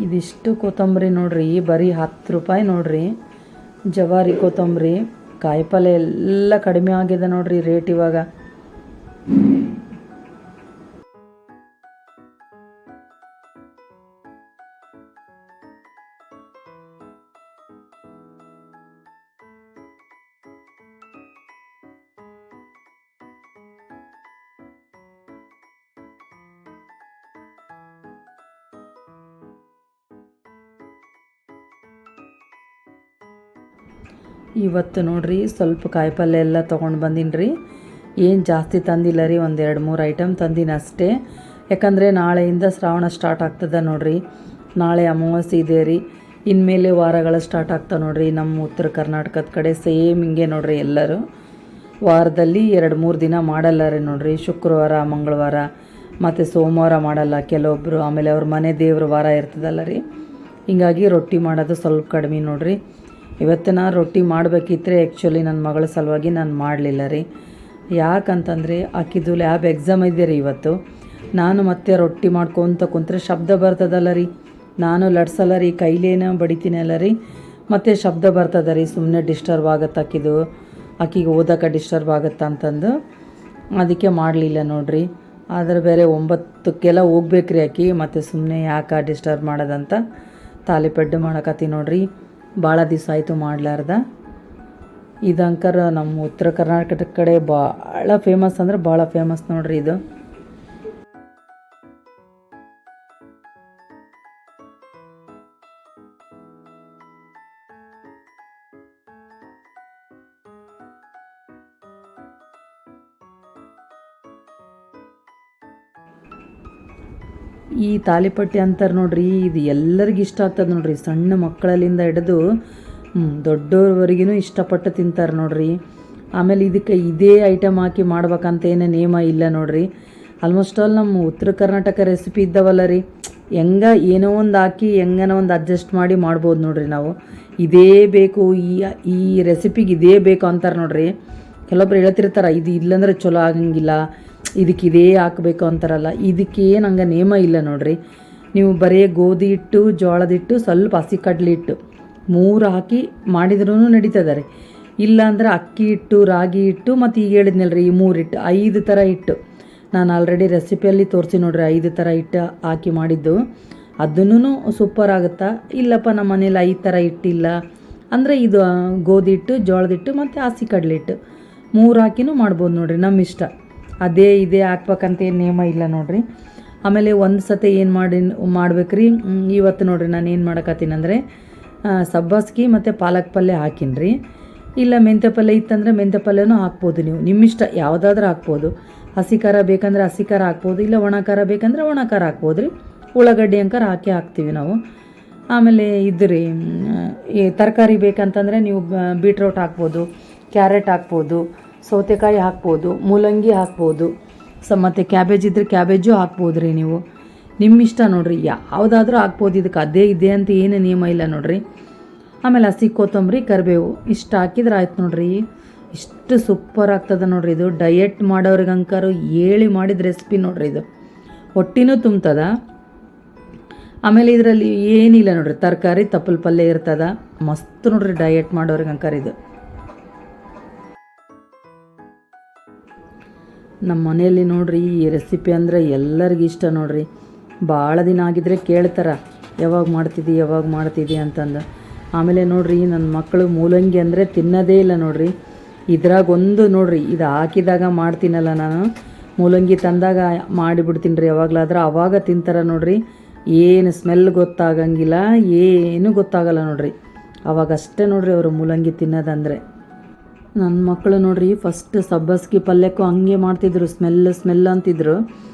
ಇದಿಷ್ಟು ಕೊತ್ತಂಬರಿ ನೋಡ್ರಿ ಬರೀ 10 ರೂಪಾಯಿ ನೋಡ್ರಿ. ಜವಾರಿ ಕೊತ್ತಂಬರಿ, ಕಾಯಿಪಲ್ಲೆ ಎಲ್ಲ ಕಡಿಮೆ ಆಗಿದೆ ನೋಡ್ರಿ ರೇಟ್ ಇವಾಗ. ಇವತ್ತು ನೋಡ್ರಿ ಸ್ವಲ್ಪ ಕಾಯಿಪಲ್ಲೆ ಎಲ್ಲ ತೊಗೊಂಡು ಬಂದೀನಿ ರೀ. ಏನು ಜಾಸ್ತಿ ತಂದಿಲ್ಲ ರೀ, 1-2-3 ಐಟಮ್ ತಂದೀನಿ ಅಷ್ಟೇ. ಯಾಕಂದರೆ ನಾಳೆಯಿಂದ ಶ್ರಾವಣ ಸ್ಟಾರ್ಟ್ ಆಗ್ತದೆ ನೋಡ್ರಿ. ನಾಳೆ ಅಮಾವಾಸ್ಯೆ ಇದೆ ರೀ. ಇನ್ಮೇಲೆ ವಾರಗಳು ಸ್ಟಾರ್ಟ್ ಆಗ್ತಾವೆ ನೋಡ್ರಿ. ನಮ್ಮ ಉತ್ತರ ಕರ್ನಾಟಕದ ಕಡೆ ಸೇಮ್ ಹಿಂಗೆ ನೋಡ್ರಿ. ಎಲ್ಲರೂ ವಾರದಲ್ಲಿ 2-3 ದಿನ ಮಾಡಲ್ಲ ರೀ ನೋಡ್ರಿ. ಶುಕ್ರವಾರ, ಮಂಗಳವಾರ ಮತ್ತು ಸೋಮವಾರ ಮಾಡಲ್ಲ ಕೆಲವೊಬ್ಬರು. ಆಮೇಲೆ ಅವ್ರ ಮನೆ ದೇವ್ರ ವಾರ ಇರ್ತದಲ್ಲ ರೀ, ಹಿಂಗಾಗಿ ರೊಟ್ಟಿ ಮಾಡೋದು ಸ್ವಲ್ಪ ಕಡಿಮೆ ನೋಡ್ರಿ. ಇವತ್ತು ನಾನು ರೊಟ್ಟಿ ಮಾಡಬೇಕಿದ್ರೆ ಆ್ಯಕ್ಚುಲಿ ನನ್ನ ಮಗಳ ಸಲುವಾಗಿ ನಾನು ಮಾಡಲಿಲ್ಲ ರೀ. ಯಾಕಂತಂದರೆ ಆಕಿದು ಲ್ಯಾಬ್ ಎಕ್ಸಾಮ್ ಇದೆ ರೀ ಇವತ್ತು. ನಾನು ಮತ್ತೆ ರೊಟ್ಟಿ ಮಾಡ್ಕೊತ ಕುಂತ್ರೆ ಶಬ್ದ ಬರ್ತದಲ್ಲ ರೀ. ನಾನು ಲಡ್ಸಲ್ಲ ರೀ, ಕೈಲೇನೋ ಬಡಿತೀನಲ್ಲ ರೀ, ಮತ್ತು ಶಬ್ದ ಬರ್ತದೆ ರೀ. ಸುಮ್ಮನೆ ಡಿಸ್ಟರ್ಬ್ ಆಗುತ್ತೆ ಆಕಿಗೆ ಓದೋಕೆ ಡಿಸ್ಟರ್ಬ್ ಆಗುತ್ತೆ ಅಂತಂದು ಅದಕ್ಕೆ ಮಾಡಲಿಲ್ಲ ನೋಡ್ರಿ. ಆದರೆ ಬೇರೆ 9ಕ್ಕೆಲ್ಲ ಹೋಗ್ಬೇಕ್ರಿ ಆಕಿ, ಮತ್ತು ಸುಮ್ಮನೆ ಯಾಕೆ ಡಿಸ್ಟರ್ಬ್ ಮಾಡೋದಂತ ತಾಲಿಪಡ್ಡು ಮಾಡಕತ್ತಿ ನೋಡ್ರಿ. ಭಾಳ ದಿವಸ ಆಯಿತು ಮಾಡಲಾರ್ದ. ಇದಂಕರ್ ನಮ್ಮ ಉತ್ತರ ಕರ್ನಾಟಕದ ಕಡೆ ಭಾಳ ಫೇಮಸ್ ಅಂದ್ರೆ ಭಾಳ ಫೇಮಸ್ ನೋಡ್ರಿ ಇದು. ಈ ತಾಲಿಪಟ್ಟಿ ಅಂತಾರೆ ನೋಡ್ರಿ, ಇದು ಎಲ್ಲರಿಗೂ ಇಷ್ಟ ಆಗ್ತದೆ ನೋಡ್ರಿ. ಸಣ್ಣ ಮಕ್ಕಳಲ್ಲಿಂದ ಹಿಡಿದು ದೊಡ್ಡವ್ರವರೆಗೂ ಇಷ್ಟಪಟ್ಟು ತಿಂತಾರೆ ನೋಡ್ರಿ. ಆಮೇಲೆ ಇದಕ್ಕೆ ಇದೇ ಐಟಮ್ ಹಾಕಿ ಮಾಡ್ಬೇಕಂತ ಏನೋ ನಿಯಮ ಇಲ್ಲ ನೋಡ್ರಿ. ಆಲ್ಮೋಸ್ಟ್ ಆಲ್ ನಮ್ಮ ಉತ್ತರ ಕರ್ನಾಟಕ ರೆಸಿಪಿ ಇದ್ದಾವಲ್ಲ ರೀ, ಏನೋ ಒಂದು ಹಾಕಿ ಹೆಂಗನೋ ಒಂದು ಅಡ್ಜಸ್ಟ್ ಮಾಡಿ ಮಾಡ್ಬೋದು ನೋಡ್ರಿ. ನಾವು ಇದೇ ಬೇಕು, ಈ ರೆಸಿಪಿಗೆ ಇದೇ ಬೇಕು ಅಂತಾರೆ ನೋಡ್ರಿ. ಕೆಲವೊಬ್ರು ಹೇಳ್ತಿರ್ತಾರೆ ಇದು ಇಲ್ಲಂದ್ರೆ ಚಲೋ ಆಗಂಗಿಲ್ಲ, ಇದಕ್ಕೆ ಇದೇ ಹಾಕಬೇಕು ಅಂತಾರಲ್ಲ. ಇದಕ್ಕೆ ಏನು ಹಂಗೆ ನೇಮ ಇಲ್ಲ ನೋಡ್ರಿ. ನೀವು ಬರೀ ಗೋಧಿ ಹಿಟ್ಟು, ಜೋಳದ ಹಿಟ್ಟು, ಸ್ವಲ್ಪ ಹಸಿ ಕಡಲೆ ಹಿಟ್ಟು 3 ಹಾಕಿ ಮಾಡಿದ್ರೂ ನಡೀತದೆ ರೀ. ಇಲ್ಲಾಂದ್ರೆ ಅಕ್ಕಿ ಹಿಟ್ಟು, ರಾಗಿ ಹಿಟ್ಟು, ಮತ್ತು ಈಗ ಹೇಳಿದ್ನಲ್ರಿ ಈ 3 ಹಿಟ್ಟು, 5 ಥರ ಹಿಟ್ಟು ನಾನು ಆಲ್ರೆಡಿ ರೆಸಿಪಿಯಲ್ಲಿ ತೋರಿಸಿ ನೋಡ್ರಿ. 5 ಥರ ಹಿಟ್ಟು ಹಾಕಿ ಮಾಡಿದ್ದು ಅದನ್ನೂ ಸೂಪರ್ ಆಗುತ್ತಾ. ಇಲ್ಲಪ್ಪ ನಮ್ಮ ಮನೇಲಿ 5 ಥರ ಹಿಟ್ಟಿಲ್ಲ ಅಂದರೆ ಇದು ಗೋಧಿ ಹಿಟ್ಟು, ಜೋಳದ ಹಿಟ್ಟು ಮತ್ತು ಹಸಿ ಕಡಲೆ ಹಿಟ್ಟು 3 ಹಾಕಿನೂ ಮಾಡ್ಬೋದು ನೋಡ್ರಿ. ನಮ್ಮ ಇಷ್ಟ. ಅದೇ ಇದೇ ಹಾಕ್ಬೇಕಂತ ಏನು ನೇಮ ಇಲ್ಲ ನೋಡ್ರಿ. ಆಮೇಲೆ ಒಂದು ಸತಿ ಏನು ಮಾಡ್ಬೇಕ್ರಿ, ಇವತ್ತು ನೋಡ್ರಿ ನಾನು ಏನು ಮಾಡಕತ್ತೀನಿ ಅಂದರೆ ಸಬ್ಬಸ್ಗಿ ಮತ್ತು ಪಾಲಕ್ ಪಲ್ಯ ಹಾಕಿನ್ರಿ. ಇಲ್ಲ ಮೆಂತ್ಯ ಪಲ್ಯ ಇತ್ತಂದರೆ ಮೆಂತ್ಯ ಪಲ್ಯನೂ ಹಾಕ್ಬೋದು. ನೀವು ನಿಮ್ಮಿಷ್ಟ ಯಾವುದಾದ್ರೂ ಹಾಕ್ಬೋದು. ಹಸಿ ಖಾರ ಬೇಕಂದ್ರೆ ಹಸಿ ಖಾರ ಹಾಕ್ಬೋದು, ಇಲ್ಲ ಒಣ ಖಾರ ಬೇಕಂದ್ರೆ ಒಣ ಖಾರ ಹಾಕ್ಬೋದು ರೀ. ಉಳ್ಳಾಗಡ್ಡಿ ಅಂಕರ ಹಾಕ್ತೀವಿ ನಾವು. ಆಮೇಲೆ ಇದ್ರಿ ಈ ತರಕಾರಿ ಬೇಕಂತಂದರೆ ನೀವು ಬೀಟ್ರೋಟ್ ಹಾಕ್ಬೋದು, ಕ್ಯಾರೆಟ್ ಹಾಕ್ಬೋದು, ಸೌತೆಕಾಯಿ ಹಾಕ್ಬೋದು, ಮೂಲಂಗಿ ಹಾಕ್ಬೋದು, ಮತ್ತು ಕ್ಯಾಬೇಜ್ ಇದ್ದರೆ ಕ್ಯಾಬೇಜು ಹಾಕ್ಬೋದು ರೀ. ನೀವು ನಿಮ್ಮ ಇಷ್ಟ ನೋಡ್ರಿ, ಯಾವುದಾದ್ರೂ ಹಾಕ್ಬೋದು. ಇದಕ್ಕೆ ಅದೇ ಇದೆ ಅಂತ ಏನು ನಿಯಮ ಇಲ್ಲ ನೋಡ್ರಿ. ಆಮೇಲೆ ಹಸಿ ಕೊತ್ತಂಬರಿ, ಕರಿಬೇವು ಇಷ್ಟು ಹಾಕಿದ್ರೆ ಆಯ್ತು ನೋಡ್ರಿ. ಇಷ್ಟು ಸೂಪರ್ ಆಗ್ತದೆ ನೋಡ್ರಿ. ಇದು ಡಯಟ್ ಮಾಡೋರಿಗಂಕರು ಹೇಳಿ ಮಾಡಿದ ರೆಸಿಪಿ ನೋಡ್ರಿ. ಇದು ಹೊಟ್ಟಿನೂ ತುಂಬ್ತದ. ಆಮೇಲೆ ಇದರಲ್ಲಿ ಏನಿಲ್ಲ ನೋಡ್ರಿ, ತರಕಾರಿ ತಪ್ಪಲು ಪಲ್ಯ ಇರ್ತದ. ಮಸ್ತ್ ನೋಡ್ರಿ ಡಯಟ್ ಮಾಡೋರಿಗಂಕರ ಇದು. ನಮ್ಮ ಮನೆಯಲ್ಲಿ ನೋಡ್ರಿ ಈ ರೆಸಿಪಿ ಅಂದರೆ ಎಲ್ಲರಿಗೂ ಇಷ್ಟ ನೋಡ್ರಿ. ಭಾಳ ದಿನ ಆಗಿದ್ರೆ ಕೇಳ್ತಾರೆ ಯಾವಾಗ ಮಾಡ್ತಿದ್ದಿ ಅಂತಂದು. ಆಮೇಲೆ ನೋಡ್ರಿ ನನ್ನ ಮಕ್ಕಳು ಮೂಲಂಗಿ ಅಂದರೆ ತಿನ್ನೋದೇ ಇಲ್ಲ ನೋಡ್ರಿ. ಇದ್ರಾಗ ಒಂದು ನೋಡ್ರಿ, ಇದು ಹಾಕಿದಾಗ ಮಾಡ್ತೀನಲ್ಲ ನಾನು, ಮೂಲಂಗಿ ತಂದಾಗ ಮಾಡಿಬಿಡ್ತೀನಿ ರೀ ಯಾವಾಗಲಾದ್ರೆ. ಆವಾಗ ತಿಂತಾರೆ ನೋಡ್ರಿ. ಏನು ಸ್ಮೆಲ್ ಗೊತ್ತಾಗಂಗಿಲ್ಲ, ಏನು ಗೊತ್ತಾಗಲ್ಲ ನೋಡ್ರಿ. ಅವಾಗಷ್ಟೇ ನೋಡ್ರಿ ಅವರು ಮೂಲಂಗಿ ತಿನ್ನೋದಂದರೆ. ನನ್ನ ಮಕ್ಕಳು ನೋಡ್ರಿ ಫಸ್ಟ್ ಸಬ್ಬಸ್ಗಿ ಪಲ್ಯಕ್ಕೂ ಹಂಗೆ ಮಾಡ್ತಿದ್ರು, ಸ್ಮೆಲ್ ಅಂತಿದ್ರು.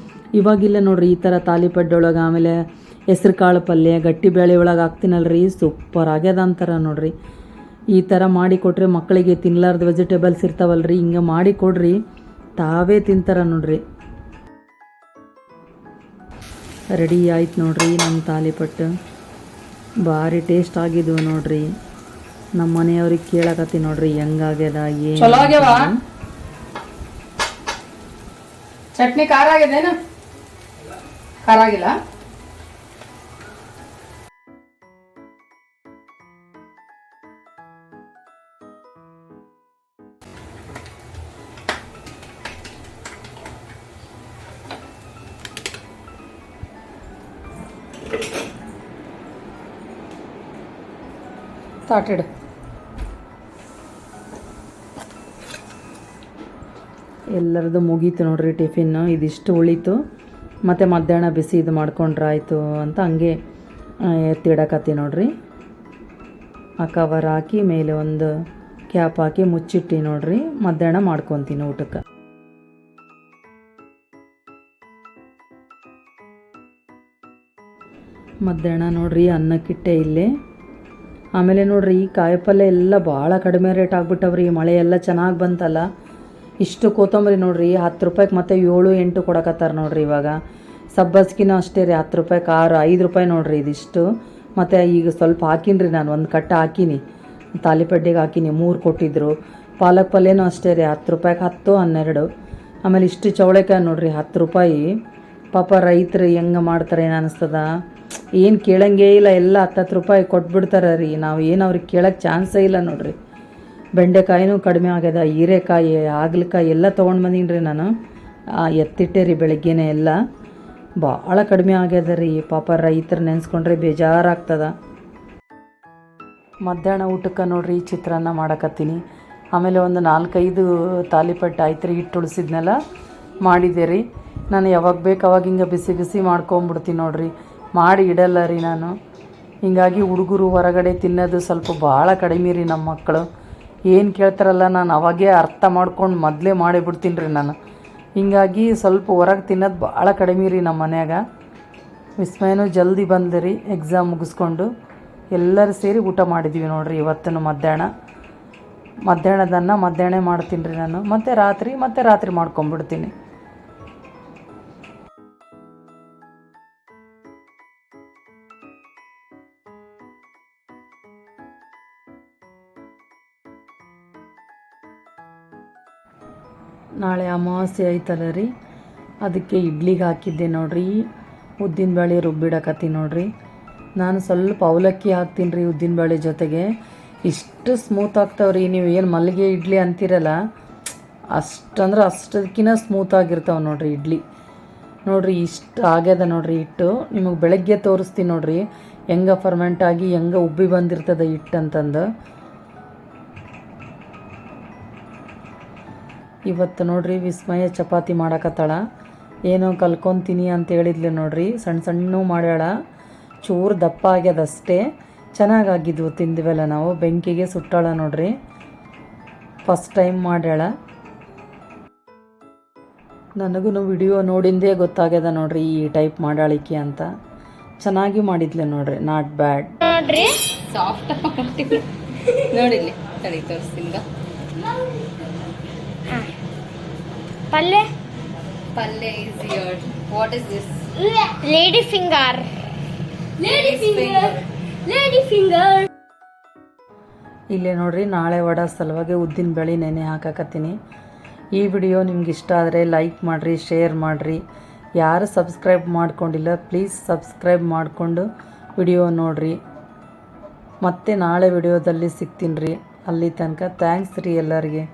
ಇವಾಗಿಲ್ಲ ನೋಡ್ರಿ ಈ ಥರ ತಾಲಿಪಡ್ಡೊಳಗೆ, ಆಮೇಲೆ ಹೆಸ್ರು ಕಾಳು ಪಲ್ಯ, ಗಟ್ಟಿ ಬೇಳೆ ಒಳಗೆ ಹಾಕ್ತೀನಲ್ರಿ, ಸೂಪರ್ ಆಗ್ಯದ ಅಂತಾರೆ ನೋಡ್ರಿ. ಈ ಥರ ಮಾಡಿ ಕೊಟ್ಟರೆ ಮಕ್ಕಳಿಗೆ ತಿನ್ನಲಾರ್ದ ವೆಜಿಟೇಬಲ್ಸ್ ಇರ್ತಾವಲ್ರಿ, ಹಿಂಗೆ ಮಾಡಿ ಕೊಡ್ರಿ, ತಾವೇ ತಿಂತಾರೆ ನೋಡ್ರಿ. ರೆಡಿ ಆಯ್ತು ನೋಡ್ರಿ ನಮ್ಮ ತಾಲಿಪಟ್ಟು. ಭಾರಿ ಟೇಸ್ಟ್ ಆಗಿದ್ವು ನೋಡ್ರಿ. ನಮ್ಮ ಮನೆಯವ್ರಿಗೆ ಕೇಳಕತ್ತಿ ನೋಡ್ರಿ ಹೆಂಗಾಗ್ಯದ ಏನು. ಚಲೋ ಆಗ್ಯಾವ? ಚಟ್ನಿ ಖಾರ ಆಗಿದೇನು? ಖಾರ ಆಗಿಲ್ಲ? ತಾಟಿಡು. ಎಲ್ಲರದು ಮುಗೀತು ನೋಡ್ರಿ ಟಿಫಿನ್ನು. ಇದಿಷ್ಟು ಉಳೀತು. ಮತ್ತು ಮಧ್ಯಾಹ್ನ ಬಿಸಿ ಇದು ಮಾಡ್ಕೊಂಡ್ರೆ ಆಯಿತು ಅಂತ ಹಂಗೆ ಎತ್ತಿಡಕತ್ತಿ ನೋಡ್ರಿ. ಆ ಕವರ್ ಹಾಕಿ ಮೇಲೆ ಒಂದು ಕ್ಯಾಪ್ ಹಾಕಿ ಮುಚ್ಚಿಟ್ಟು ನೋಡ್ರಿ. ಮಧ್ಯಾಹ್ನ ಮಾಡ್ಕೊತೀನಿ ಊಟಕ್ಕೆ. ಮಧ್ಯಾಹ್ನ ನೋಡ್ರಿ ಅನ್ನಕ್ಕಿಟ್ಟೆ ಇಲ್ಲೇ. ಆಮೇಲೆ ನೋಡ್ರಿ ಈ ಕಾಯಿಪಲ್ಯ ಎಲ್ಲ ಭಾಳ ಕಡಿಮೆ ರೇಟ್ ಆಗ್ಬಿಟ್ಟವ್ರಿ. ಮಳೆ ಎಲ್ಲ ಚೆನ್ನಾಗಿ ಬಂತಲ್ಲ. ಇಷ್ಟು ಕೊತ್ತಂಬರಿ ನೋಡ್ರಿ 10 ರೂಪಾಯಿಗೆ ಮತ್ತು 7-8 ಕೊಡಕತ್ತಾರೆ ನೋಡ್ರಿ. ಇವಾಗ ಸಬ್ಬಸ್ಗಿನೂ ಅಷ್ಟೇ ರೀ, 10 ರೂಪಾಯಿಗೆ 6-5 ರೂಪಾಯಿ ನೋಡ್ರಿ ಇದಿಷ್ಟು. ಮತ್ತು ಈಗ ಸ್ವಲ್ಪ ಹಾಕಿನ್ರಿ ನಾನು, ಒಂದು ಕಟ್ಟ ಹಾಕಿನಿ, ತಾಲಿಪಡ್ಡಿಗೆ ಹಾಕಿನಿ, 3 ಕೊಟ್ಟಿದ್ದರು. ಪಾಲಕ್ ಪಲ್ಯನೂ ಅಷ್ಟೇ ರೀ, 10 ರೂಪಾಯಿಗೆ 10-12. ಆಮೇಲೆ ಇಷ್ಟು ಚೌಳೆಕಾಯಿ ನೋಡ್ರಿ 10 ರೂಪಾಯಿ. ಪಾಪ ರೈತರು ಹೆಂಗೆ ಮಾಡ್ತಾರೆ ಏನು ಅನಿಸ್ತದ. ಏನು ಕೇಳಂಗೇ ಇಲ್ಲ, ಎಲ್ಲ 10 ರೂಪಾಯಿ ಕೊಟ್ಬಿಡ್ತಾರೆ ರೀ. ನಾವು ಏನು ಅವ್ರಿಗೆ ಕೇಳೋಕ್ಕೆ ಚಾನ್ಸೇ ಇಲ್ಲ ನೋಡ್ರಿ. ಬೆಂಡೆಕಾಯಿನೂ ಕಡಿಮೆ ಆಗ್ಯದ, ಹೀರೆಕಾಯಿ, ಹಾಗಲಕಾಯಿ ಎಲ್ಲ ತೊಗೊಂಡು ಬಂದೀನಿ ರೀ ನಾನು. ಎತ್ತಿಟ್ಟೆ ರೀ ಬೆಳಗ್ಗೆನೇ ಎಲ್ಲ. ಭಾಳ ಕಡಿಮೆ ಆಗ್ಯದ ರೀ. ಪಾಪ ರೈತರು ನೆನೆಸ್ಕೊಂಡ್ರೆ ಬೇಜಾರಾಗ್ತದ. ಮಧ್ಯಾಹ್ನ ಊಟಕ್ಕೆ ನೋಡ್ರಿ ಚಿತ್ರಾನ್ನ ಮಾಡಕತ್ತೀನಿ. ಆಮೇಲೆ ಒಂದು 4-5 ತಾಲಿಪಟ್ಟು ಆಯ್ತು ರೀ, ಹಿಟ್ಟು ಉಳಿಸಿದ್ನೆಲ್ಲ ಮಾಡಿದ್ದೆ ರೀ. ನಾನು ಯಾವಾಗ ಬೇಕು ಅವಾಗ ಹಿಂಗೆ ಬಿಸಿ ಬಿಸಿ ಮಾಡ್ಕೊಂಬಿಡ್ತೀನಿ ನೋಡ್ರಿ. ಮಾಡಿ ಇಡಲ್ಲ ರೀ ನಾನು. ಹೀಗಾಗಿ ಹುಡುಗರು ಹೊರಗಡೆ ತಿನ್ನೋದು ಸ್ವಲ್ಪ ಭಾಳ ಕಡಿಮೆ ರೀ. ನಮ್ಮ ಮಕ್ಕಳು ಏನು ಕೇಳ್ತಾರಲ್ಲ ನಾನು ಅವಾಗೇ ಅರ್ಥ ಮಾಡ್ಕೊಂಡು ಮೊದಲೇ ಮಾಡಿಬಿಡ್ತೀನಿ ರೀ ನಾನು. ಹೀಗಾಗಿ ಸ್ವಲ್ಪ ಹೊರಗೆ ತಿನ್ನೋದು ಭಾಳ ಕಡಿಮೆ ರೀ ನಮ್ಮ ಮನ್ಯಾಗ. ವಿಸ್ಮಯನೂ ಜಲ್ದಿ ಬಂದು ರೀ ಎಕ್ಸಾಮ್ ಮುಗಿಸ್ಕೊಂಡು. ಎಲ್ಲರೂ ಸೇರಿ ಊಟ ಮಾಡಿದ್ವಿ ನೋಡ್ರಿ ಇವತ್ತನ್ನು. ಮಧ್ಯಾಹ್ನದನ್ನು ಮಧ್ಯಾಹ್ನ ಮಾಡ್ತೀನಿ ರೀ ನಾನು. ಮತ್ತು ರಾತ್ರಿ ಮಾಡ್ಕೊಂಬಿಡ್ತೀನಿ. ನಾಳೆ ಅಮಾವಾಸ್ಯೆ ಐತಲ್ಲ ರೀ, ಅದಕ್ಕೆ ಇಡ್ಲಿಗೆ ಹಾಕಿದ್ದೆ ನೋಡ್ರಿ. ಉದ್ದಿನಬೇಳೆ ರುಬ್ಬಿಡಕತ್ತೀನಿ ನೋಡ್ರಿ. ನಾನು ಸ್ವಲ್ಪ ಅವಲಕ್ಕಿ ಹಾಕ್ತೀನಿ ರೀ ಉದ್ದಿನಬೇಳೆ ಜೊತೆಗೆ. ಇಷ್ಟು ಸ್ಮೂತ್ ಆಗ್ತಾವ್ರಿ. ನೀವು ಏನು ಮಲ್ಲಿಗೆ ಇಡ್ಲಿ ಅಂತೀರಲ್ಲ, ಅಷ್ಟಕ್ಕಿಂತ ಸ್ಮೂತಾಗಿರ್ತಾವೆ ನೋಡ್ರಿ ಇಡ್ಲಿ. ನೋಡ್ರಿ ಇಷ್ಟು ಆಗ್ಯದ ನೋಡ್ರಿ ಹಿಟ್ಟು. ನಿಮಗೆ ಬೆಳಗ್ಗೆ ತೋರಿಸ್ತೀನಿ ನೋಡ್ರಿ ಹೆಂಗೆ ಫರ್ಮೆಂಟ್ ಆಗಿ ಹೆಂಗೆ ಉಬ್ಬಿ ಬಂದಿರ್ತದೆ ಹಿಟ್ಟು ಅಂತಂದು. ಇವತ್ತು ನೋಡ್ರಿ ವಿಸ್ಮಯ ಚಪಾತಿ ಮಾಡಕತ್ತಾಳ. ಏನೋ ಕಲ್ಕೊತೀನಿ ಅಂತ ಹೇಳಿದ್ಲು ನೋಡ್ರಿ. ಸಣ್ಣ ಮಾಡ್ಯಾಳ. ಚೂರು ದಪ್ಪ ಆಗ್ಯದಷ್ಟೇ. ಚೆನ್ನಾಗಾಗಿದ್ವು, ತಿಂದ್ವೆಲ್ಲ ನಾವು. ಬೆಂಕಿಗೆ ಸುಟ್ಟಾಳ ನೋಡ್ರಿ. ಫಸ್ಟ್ ಟೈಮ್ ಮಾಡ್ಯಾಳ. ನನಗೂ ವಿಡಿಯೋ ನೋಡಿಂದೇ ಗೊತ್ತಾಗ್ಯದ ನೋಡ್ರಿ ಈ ಟೈಪ್ ಮಾಡಾಳಿಕೆ ಅಂತ. ಚೆನ್ನಾಗಿ ಮಾಡಿದ್ಲು ನೋಡ್ರಿ, ನಾಟ್ ಬ್ಯಾಡ್ ನೋಡ್ರಿ. ಸಾಫ್ಟ್ ನೋಡಿಲ್ಲಿ ತಡಿ ತೋರಿಸ್ತೀನಿ. ಪಲ್ಯ is here. What is this? Lady finger. ಇಲ್ಲೇ ನೋಡ್ರಿ ನಾಳೆ ವಡೆ ಸಲುವಾಗಿ ಉದ್ದಿನ ಬೇಳೆ ನೆನೆ ಹಾಕಕತ್ತೀನಿ. ಈ ವಿಡಿಯೋ ನಿಮ್ಗೆ ಇಷ್ಟ ಆದರೆ ಲೈಕ್ ಮಾಡಿರಿ, ಶೇರ್ ಮಾಡಿರಿ. ಯಾರು ಸಬ್ಸ್ಕ್ರೈಬ್ ಮಾಡ್ಕೊಂಡಿಲ್ಲ ಪ್ಲೀಸ್ ಸಬ್ಸ್ಕ್ರೈಬ್ ಮಾಡಿಕೊಂಡು ವಿಡಿಯೋ ನೋಡಿರಿ. ಮತ್ತೆ ನಾಳೆ ವಿಡಿಯೋದಲ್ಲಿ ಸಿಗ್ತೀನಿ ರೀ. ಅಲ್ಲಿ ತನಕ ಥ್ಯಾಂಕ್ಸ್ ರೀ ಎಲ್ಲರಿಗೆ.